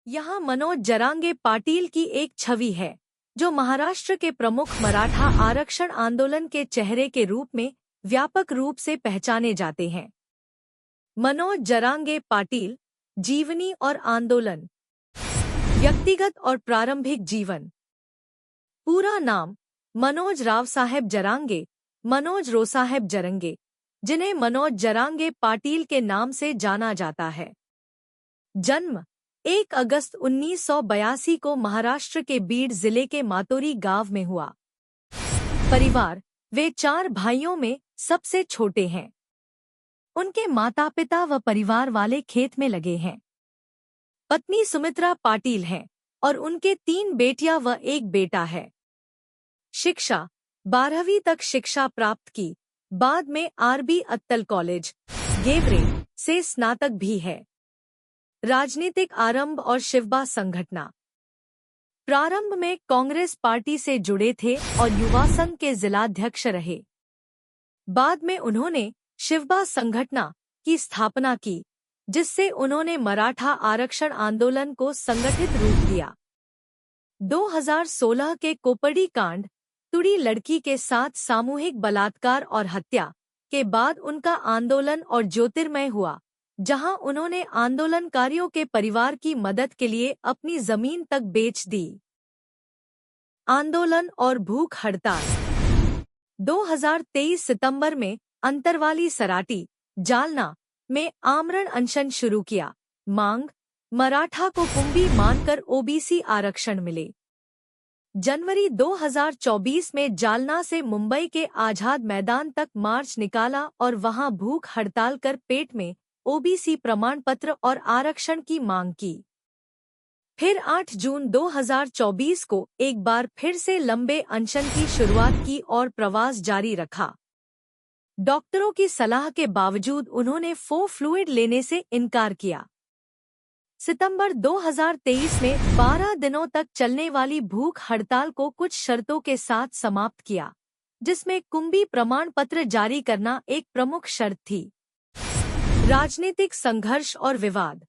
यहाँ मनोज जरांगे पाटिल की एक छवि है, जो महाराष्ट्र के प्रमुख मराठा आरक्षण आंदोलन के चेहरे के रूप में व्यापक रूप से पहचाने जाते हैं। मनोज जरांगे पाटिल, जीवनी और आंदोलन। व्यक्तिगत और प्रारंभिक जीवन। पूरा नाम मनोज राव साहेब जरांगे, मनोज रोसाहेब जरंगे, जिन्हें मनोज जरांगे पाटिल के नाम से जाना जाता है। जन्म 1 अगस्त 1982 को महाराष्ट्र के बीड जिले के मातोरी गांव में हुआ। परिवार, वे 4 भाइयों में सबसे छोटे हैं। उनके माता पिता व परिवार वाले खेत में लगे हैं। पत्नी सुमित्रा पाटिल हैं और उनके 3 बेटियां व 1 बेटा है। शिक्षा, 12वीं तक शिक्षा प्राप्त की, बाद में आरबी अत्तल कॉलेज, गेवरे से स्नातक भी है। राजनीतिक आरंभ और शिवबा संगठना। प्रारंभ में कांग्रेस पार्टी से जुड़े थे और युवा संघ के जिलाध्यक्ष रहे। बाद में उन्होंने शिवबा संगठना की स्थापना की, जिससे उन्होंने मराठा आरक्षण आंदोलन को संगठित रूप दिया। 2016 के कोपड़ी कांड, तुड़ी लड़की के साथ सामूहिक बलात्कार और हत्या के बाद उनका आंदोलन और ज्योतिर्मय हुआ, जहां उन्होंने आंदोलनकारियों के परिवार की मदद के लिए अपनी जमीन तक बेच दी। आंदोलन और भूख हड़ताल। 2023 सितंबर में अंतरवाली सराटी, जालना में आमरण अनशन शुरू किया। मांग, मराठा को कुंभी मानकर ओबीसी आरक्षण मिले। जनवरी 2024 में जालना से मुंबई के आजाद मैदान तक मार्च निकाला और वहां भूख हड़ताल कर पेट में ओबीसी प्रमाण पत्र और आरक्षण की मांग की। फिर 8 जून 2024 को एक बार फिर से लंबे अनशन की शुरुआत की और प्रवास जारी रखा। डॉक्टरों की सलाह के बावजूद उन्होंने फ्लूइड लेने से इनकार किया। सितंबर 2023 में 12 दिनों तक चलने वाली भूख हड़ताल को कुछ शर्तों के साथ समाप्त किया, जिसमें कुंभी प्रमाण पत्र जारी करना एक प्रमुख शर्त थी। राजनीतिक संघर्ष और विवाद।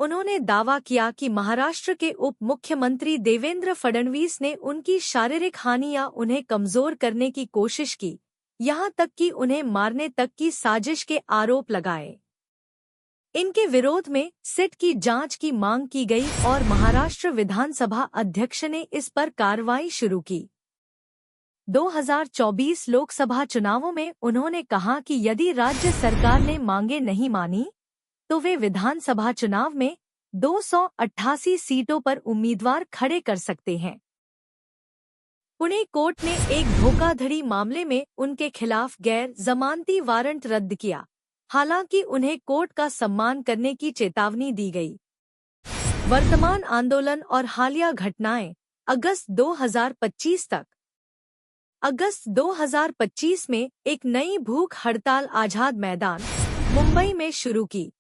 उन्होंने दावा किया कि महाराष्ट्र के उप मुख्यमंत्री देवेंद्र फडणवीस ने उनकी शारीरिक हानि या उन्हें कमजोर करने की कोशिश की, यहां तक कि उन्हें मारने तक की साजिश के आरोप लगाए। इनके विरोध में सिट की जांच की मांग की गई और महाराष्ट्र विधानसभा अध्यक्ष ने इस पर कार्रवाई शुरू की। 2024 लोकसभा चुनावों में उन्होंने कहा कि यदि राज्य सरकार ने मांगे नहीं मानी, तो वे विधानसभा चुनाव में 288 सीटों पर उम्मीदवार खड़े कर सकते हैं। पुणे कोर्ट ने एक धोखाधड़ी मामले में उनके खिलाफ गैर जमानती वारंट रद्द किया, हालांकि उन्हें कोर्ट का सम्मान करने की चेतावनी दी गई। वर्तमान आंदोलन और हालिया घटनाएं। अगस्त 2025 तक। अगस्त 2025 में एक नई भूख हड़ताल आजाद मैदान, मुंबई में शुरू की,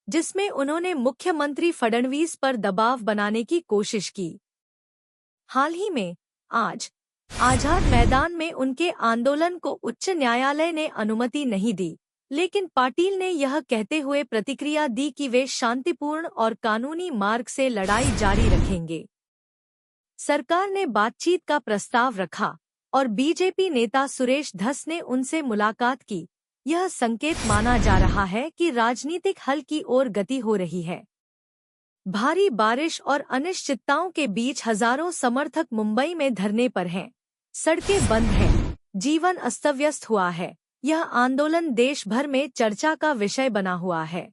जिसमें उन्होंने मुख्यमंत्री फडणवीस पर दबाव बनाने की कोशिश की। हाल ही में आज आजाद मैदान में उनके आंदोलन को उच्च न्यायालय ने अनुमति नहीं दी, लेकिन पाटिल ने यह कहते हुए प्रतिक्रिया दी कि वे शांतिपूर्ण और कानूनी मार्ग से लड़ाई जारी रखेंगे। सरकार ने बातचीत का प्रस्ताव रखा और बीजेपी नेता सुरेश धस ने उनसे मुलाकात की। यह संकेत माना जा रहा है कि राजनीतिक हल की ओर गति हो रही है। भारी बारिश और अनिश्चितताओं के बीच हजारों समर्थक मुंबई में धरने पर हैं। सड़कें बंद हैं, जीवन अस्तव्यस्त हुआ है। यह आंदोलन देश भर में चर्चा का विषय बना हुआ है।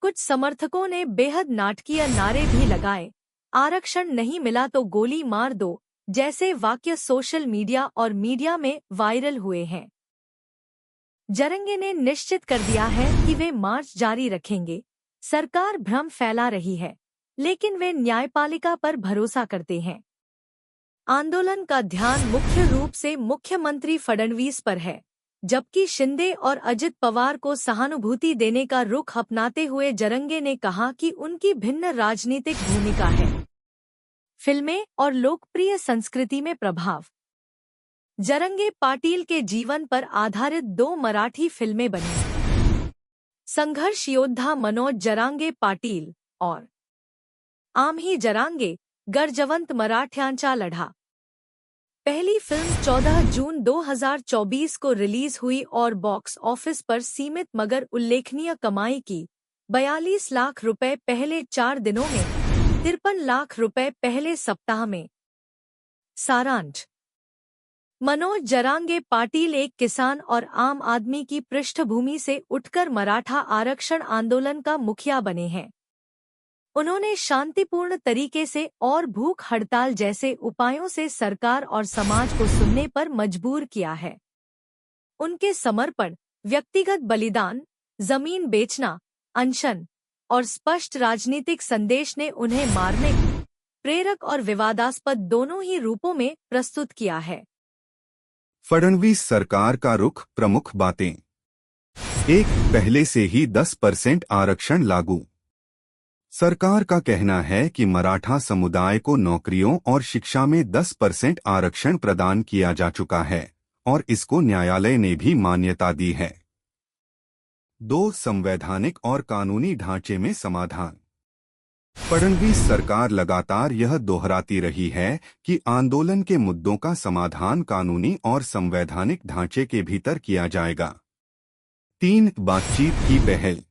कुछ समर्थकों ने बेहद नाटकीय नारे भी लगाए, आरक्षण नहीं मिला तो गोली मार दो जैसे वाक्य सोशल मीडिया और मीडिया में वायरल हुए हैं। जरंगे ने निश्चित कर दिया है कि वे मार्च जारी रखेंगे। सरकार भ्रम फैला रही है, लेकिन वे न्यायपालिका पर भरोसा करते हैं। आंदोलन का ध्यान मुख्य रूप से मुख्यमंत्री फडणवीस पर है, जबकि शिंदे और अजित पवार को सहानुभूति देने का रुख अपनाते हुए जरंगे ने कहा कि उनकी भिन्न राजनीतिक भूमिका है। फिल्में और लोकप्रिय संस्कृति में प्रभाव। जरंगे पाटिल के जीवन पर आधारित 2 मराठी फिल्में बनी। संघर्ष योद्धा मनोज जरांगे पाटिल और आम्ही जरांगे गर्जवंत मराठ्यांचा लढा। पहली फिल्म 14 जून 2024 को रिलीज हुई और बॉक्स ऑफिस पर सीमित मगर उल्लेखनीय कमाई की। 42 लाख रुपए पहले 4 दिनों में, 53 लाख रुपए पहले सप्ताह में। सारांश। मनोज जरांगे पाटिल एक किसान और आम आदमी की पृष्ठभूमि से उठकर मराठा आरक्षण आंदोलन का मुखिया बने हैं। उन्होंने शांतिपूर्ण तरीके से और भूख हड़ताल जैसे उपायों से सरकार और समाज को सुनने पर मजबूर किया है। उनके समर्पण, व्यक्तिगत बलिदान, जमीन बेचना, अनशन और स्पष्ट राजनीतिक संदेश ने उन्हें मार्मिक, प्रेरक और विवादास्पद दोनों ही रूपों में प्रस्तुत किया है। फडणवीस सरकार का रुख, प्रमुख बातें। 1. पहले से ही 10% आरक्षण लागू। सरकार का कहना है कि मराठा समुदाय को नौकरियों और शिक्षा में 10% आरक्षण प्रदान किया जा चुका है और इसको न्यायालय ने भी मान्यता दी है। 2. संवैधानिक और कानूनी ढांचे में समाधान। फडणवीस सरकार लगातार यह दोहराती रही है कि आंदोलन के मुद्दों का समाधान कानूनी और संवैधानिक ढांचे के भीतर किया जाएगा। 3. बातचीत की पहल।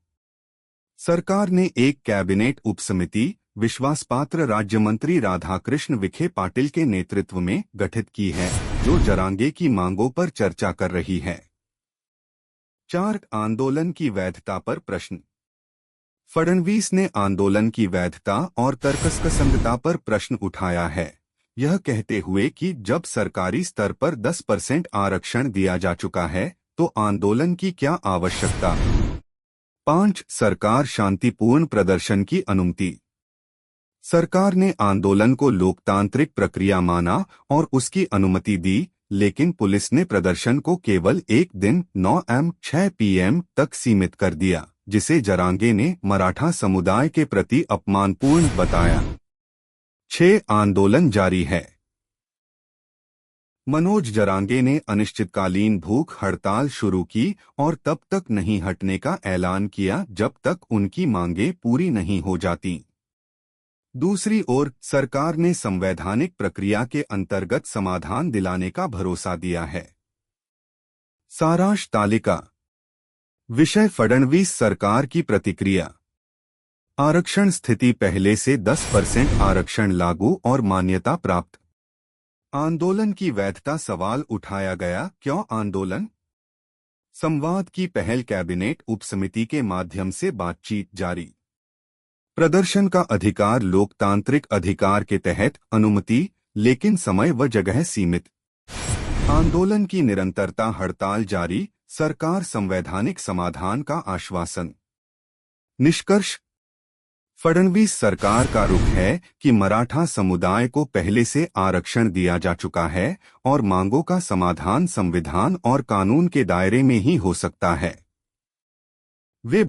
सरकार ने एक कैबिनेट उपसमिति विश्वासपात्र राज्यमंत्री राधाकृष्ण विखे पाटिल के नेतृत्व में गठित की है, जो जरांगे की मांगों पर चर्चा कर रही है। 4. आंदोलन की वैधता पर प्रश्न। फडणवीस ने आंदोलन की वैधता और तर्कसंगतता पर प्रश्न उठाया है, यह कहते हुए कि जब सरकारी स्तर पर 10% आरक्षण दिया जा चुका है तो आंदोलन की क्या आवश्यकता। 5. सरकार शांतिपूर्ण प्रदर्शन की अनुमति। सरकार ने आंदोलन को लोकतांत्रिक प्रक्रिया माना और उसकी अनुमति दी, लेकिन पुलिस ने प्रदर्शन को केवल एक दिन 9 am 6 PM तक सीमित कर दिया, जिसे जरांगे ने मराठा समुदाय के प्रति अपमानपूर्ण बताया। 6. आंदोलन जारी है। मनोज जरांगे ने अनिश्चितकालीन भूख हड़ताल शुरू की और तब तक नहीं हटने का ऐलान किया जब तक उनकी मांगें पूरी नहीं हो जाती। दूसरी ओर सरकार ने संवैधानिक प्रक्रिया के अंतर्गत समाधान दिलाने का भरोसा दिया है। सारांश तालिका। विषय फडणवीस सरकार की प्रतिक्रिया। आरक्षण स्थिति पहले से 10% आरक्षण लागू और मान्यता प्राप्त। आंदोलन की वैधता सवाल उठाया गया, क्यों आंदोलन? संवाद की पहल, कैबिनेट उपसमिति के माध्यम से बातचीत जारी। प्रदर्शन का अधिकार लोकतांत्रिक अधिकार के तहत अनुमति, लेकिन समय व जगह सीमित। आंदोलन की निरंतरता, हड़ताल जारी, सरकार संवैधानिक समाधान का आश्वासन। निष्कर्ष। फडणवीस सरकार का रुख है कि मराठा समुदाय को पहले से आरक्षण दिया जा चुका है और मांगों का समाधान संविधान और कानून के दायरे में ही हो सकता है। वे